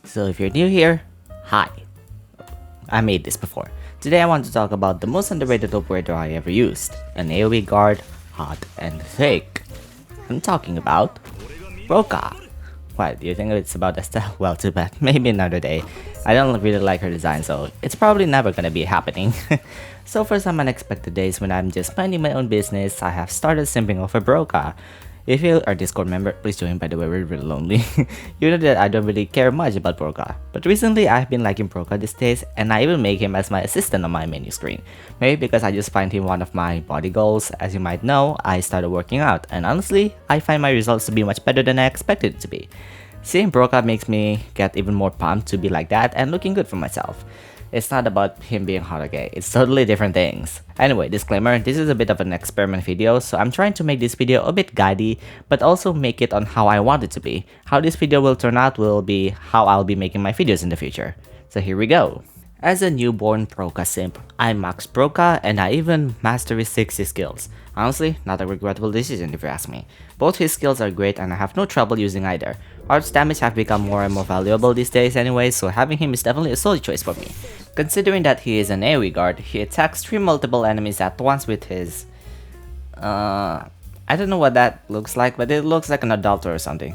So if you're new here, hi. I made this before. Today I want to talk about the most underrated operator I ever used, an AoE guard, hot and thick. I'm talking about Broca. What, do you think it's about Estelle? Well, too bad. Maybe another day. I don't really like her design, so it's probably never gonna be happening. So for some unexpected days when I'm just minding my own business, I have started simping over Broca. If you are a Discord member, please join, by the way, we're really lonely. You know that I don't really care much about Broca, but recently I've been liking Broca these days, and I even make him as my assistant on my menu screen. Maybe because I just find him one of my body goals. As you might know, I started working out, and honestly, I find my results to be much better than I expected it to be. Seeing Broca makes me get even more pumped to be like that and looking good for myself. It's not about him being hot, okay? It's totally different things. Anyway, disclaimer, this is a bit of an experiment video, so I'm trying to make this video a bit guidey, but also make it on how I want it to be. How this video will turn out will be how I'll be making my videos in the future. So here we go. As a newborn Broca simp, I maxed Broca and I even mastered his 60 skills. Honestly, not a regrettable decision if you ask me. Both his skills are great and I have no trouble using either. Arts damage have become more and more valuable these days anyway, so having him is definitely a solid choice for me. Considering that he is an AoE guard, he attacks 3 multiple enemies at once with his... I don't know what that looks like, but it looks like an adult or something.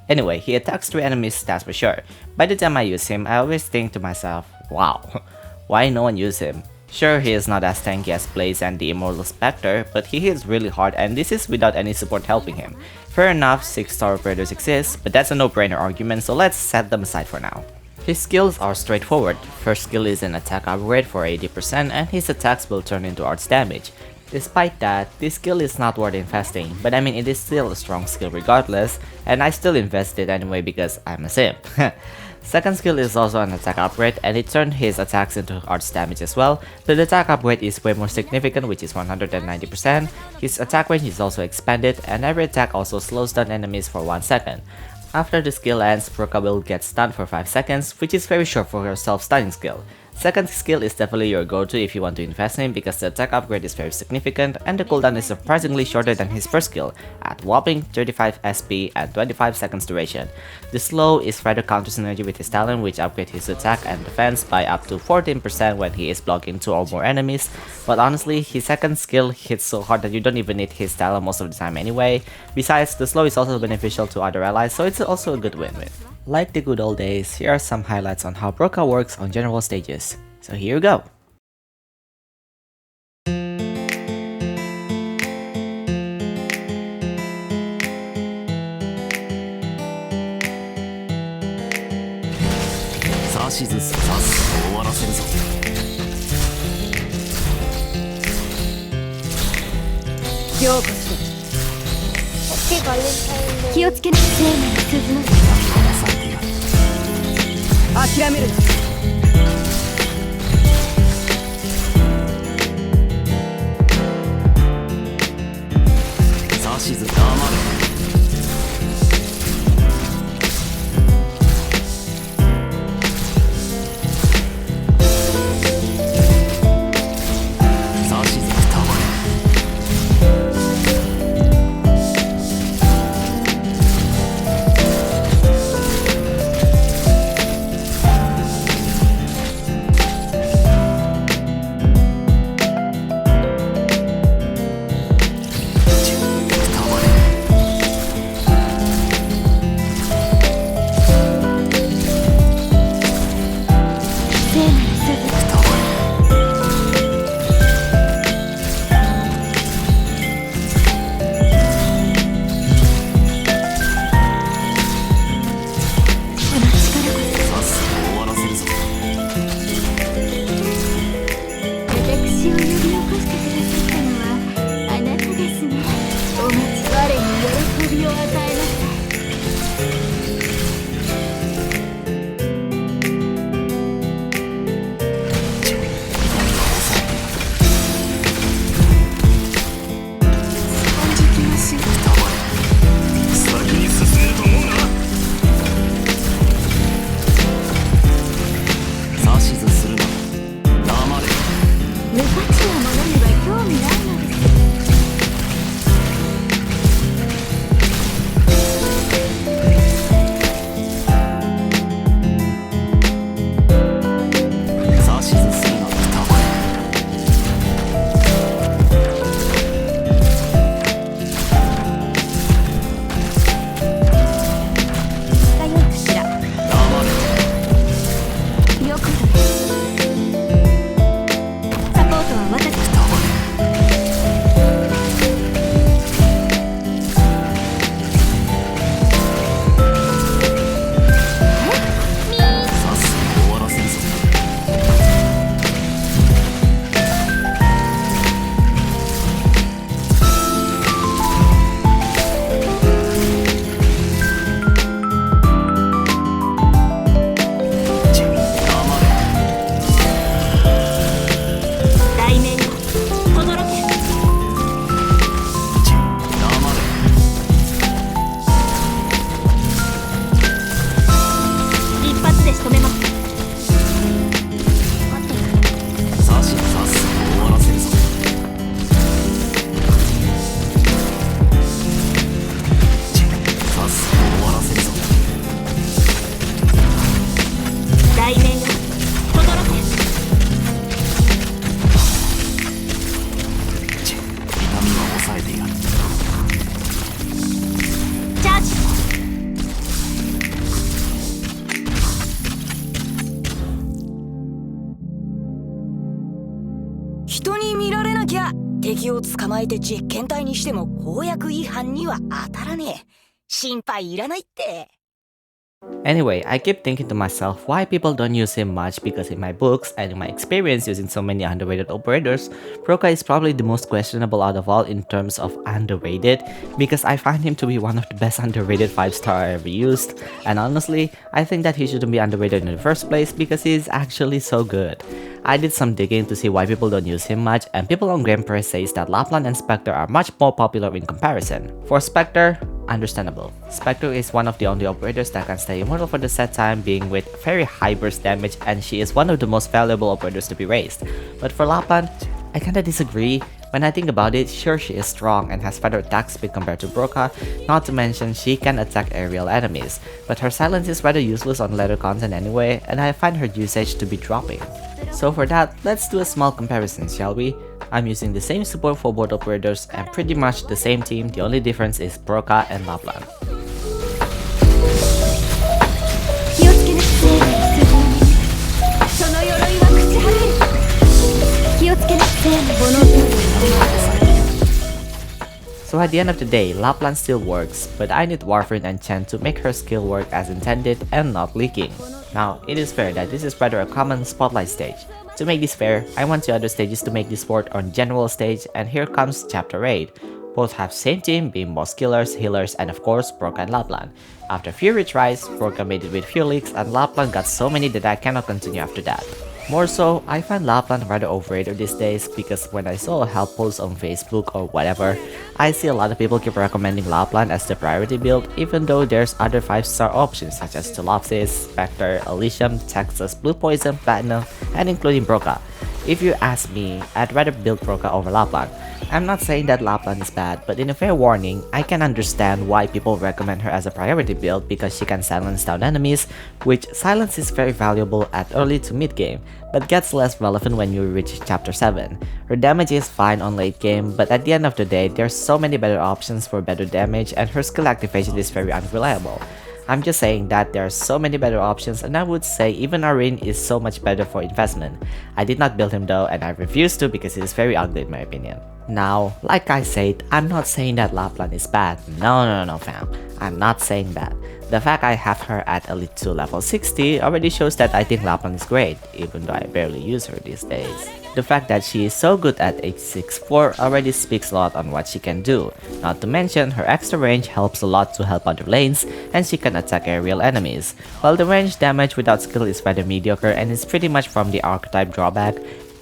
Anyway, he attacks 3 enemies, that's for sure. By the time I use him, I always think to myself, wow, why no one use him? Sure, he is not as tanky as Blaze and the Immortal Spectre, but he hits really hard and this is without any support helping him. Fair enough, 6-star operators exist, but that's a no-brainer argument, so let's set them aside for now. His skills are straightforward. First skill is an attack upgrade for 80% and his attacks will turn into arts damage. Despite that, this skill is not worth investing, but I mean it is still a strong skill regardless, and I still invest it anyway because I'm a simp. Second skill is also an attack upgrade and it turned his attacks into arts damage as well, but the attack upgrade is way more significant, which is 190%. His attack range is also expanded and every attack also slows down enemies for 1 second. After the skill ends, Broca will get stunned for 5 seconds, which is very short for her self-stunning skill. Second skill is definitely your go-to if you want to invest in because the attack upgrade is very significant and the cooldown is surprisingly shorter than his first skill, at whopping 35 SP and 25 seconds duration. The slow is rather counter synergy with his talent, which upgrades his attack and defense by up to 14% when he is blocking 2 or more enemies, but honestly, his second skill hits so hard that you don't even need his talent most of the time anyway. Besides, the slow is also beneficial to other allies, so it's also a good win-win. Like the good old days, here are some highlights on how Broca works on general stages. So here you go. 敵を捕まえて実験体にしても公約違反には当たらねえ。心配いらないって。Anyway, I keep thinking to myself why people don't use him much because in my books and in my experience using so many underrated operators, Broca is probably the most questionable out of all in terms of underrated because I find him to be one of the best underrated 5-star I ever used, and honestly, I think that he shouldn't be underrated in the first place because he is actually so good. I did some digging to see why people don't use him much, and people on Gamepress says that Lappland and Spectre are much more popular in comparison. For Spectre, understandable. Spectre is one of the only operators that can stay immortal for the set time, being with very high burst damage, and she is one of the most valuable operators to be raised. But for Lappland, I kinda disagree. When I think about it, sure she is strong and has better attack speed compared to Broca, not to mention she can attack aerial enemies, but her silence is rather useless on later content anyway, and I find her usage to be dropping. So for that, let's do a small comparison, shall we? I'm using the same support for both operators and pretty much the same team, the only difference is Broca and Lappland. So at the end of the day, Lappland still works, but I need Warframe and Chen to make her skill work as intended and not leaking. Now, it is fair that this is rather a common spotlight stage. To make this fair, I want the other stages to make this work on general stage, and here comes Chapter 8. Both have same team being boss killers, healers, and of course Broca and Lappland. After few retries, Broca made it with few leaks and Lappland got so many that I cannot continue after that. More so, I find Lappland rather overrated these days because when I saw a help post on Facebook or whatever, I see a lot of people keep recommending Lappland as the priority build even though there's other 5-star options such as Tulapsis, Spectre, Elysium, Texas, Blue Poison, Platinum, and including Broca. If you ask me, I'd rather build Broca over Lappland. I'm not saying that Lappland is bad, but in a fair warning, I can understand why people recommend her as a priority build because she can silence down enemies, which silence is very valuable at early to mid game, but gets less relevant when you reach Chapter 7. Her damage is fine on late game, but at the end of the day, there's so many better options for better damage and her skill activation is very unreliable. I'm just saying that there are so many better options and I would say even Arin is so much better for investment. I did not build him though and I refuse to because he is very ugly in my opinion. Now, like I said, I'm not saying that Lappland is bad. No fam. I'm not saying that. The fact I have her at Elite 2 level 60 already shows that I think Lappland is great, even though I barely use her these days. The fact that she is so good at H64 already speaks a lot on what she can do. Not to mention, her extra range helps a lot to help other lanes, and she can attack aerial enemies. While the range damage without skill is rather mediocre and is pretty much from the archetype drawback,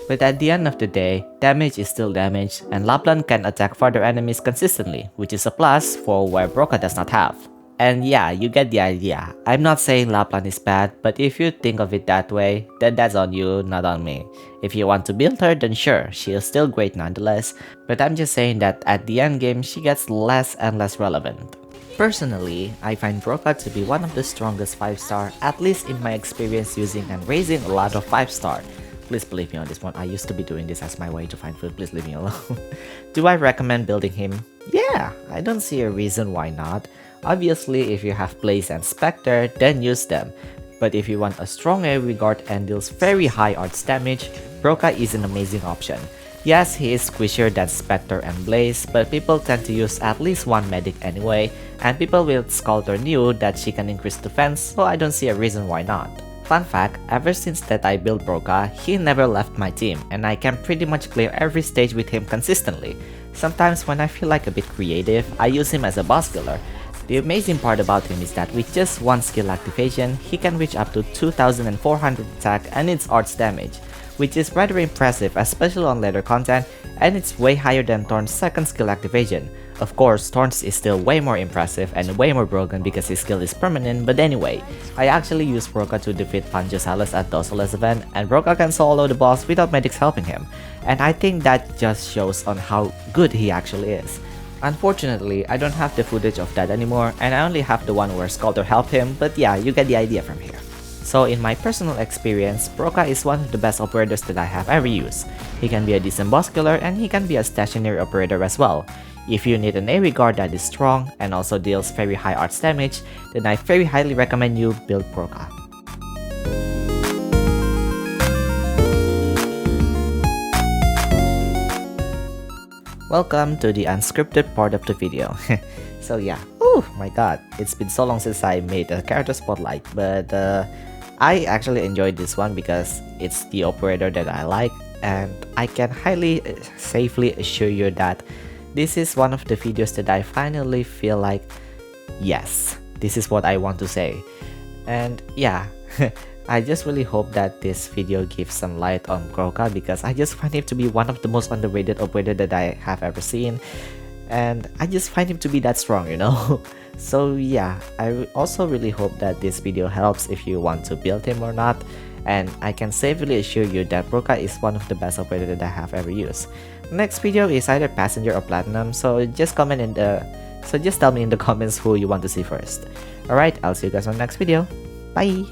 but at the end of the day, damage is still damage, and Lappland can attack further enemies consistently, which is a plus for where Broca does not have. And yeah, you get the idea. I'm not saying Lappland is bad, but if you think of it that way, then that's on you, not on me. If you want to build her, then sure, she is still great nonetheless, but I'm just saying that at the end game, she gets less and less relevant. Personally, I find Broca to be one of the strongest 5-star, at least in my experience using and raising a lot of 5-star. Please believe me on this one, I used to be doing this as my way to find food, please leave me alone. Do I recommend building him? Yeah, I don't see a reason why not. Obviously, if you have Blaze and Spectre, then use them. But if you want a strong AoE guard and deals very high arts damage, Broca is an amazing option. Yes, he is squishier than Spectre and Blaze, but people tend to use at least one medic anyway, and people with Sculptor knew that she can increase defense, so I don't see a reason why not. Fun fact, ever since that I built Broca, he never left my team, and I can pretty much clear every stage with him consistently. Sometimes when I feel like a bit creative, I use him as a boss killer. The amazing part about him is that with just one skill activation, he can reach up to 2400 attack and its arts damage, which is rather impressive especially on later content, and it's way higher than Thorn's second skill activation. Of course, Thorn's is still way more impressive and way more broken because his skill is permanent, but anyway, I actually used Broca to defeat Panjosaurus at Dosolus event, and Broca can solo the boss without medics helping him, and I think that just shows on how good he actually is. Unfortunately, I don't have the footage of that anymore, and I only have the one where Sculptor helped him, but yeah, you get the idea from here. So in my personal experience, Broca is one of the best operators that I have ever used. He can be a decent boss killer and he can be a stationary operator as well. If you need an AoE guard that is strong and also deals very high arts damage, then I very highly recommend you build Broca. Welcome to the unscripted part of the video. So yeah, oh my god, it's been so long since I made a character spotlight, but I actually enjoyed this one because it's the operator that I like, and I can highly safely assure you that this is one of the videos that I finally feel like, yes, this is what I want to say. And yeah, I just really hope that this video gives some light on Broca, because I just find him to be one of the most underrated operator that I have ever seen, and I just find him to be that strong, you know. So yeah, I also really hope that this video helps if you want to build him or not, and I can safely assure you that Broca is one of the best operator that I have ever used. Next video is either Passenger or Platinum, so just tell me in the comments who you want to see first. Alright, I'll see you guys on the next video. Bye!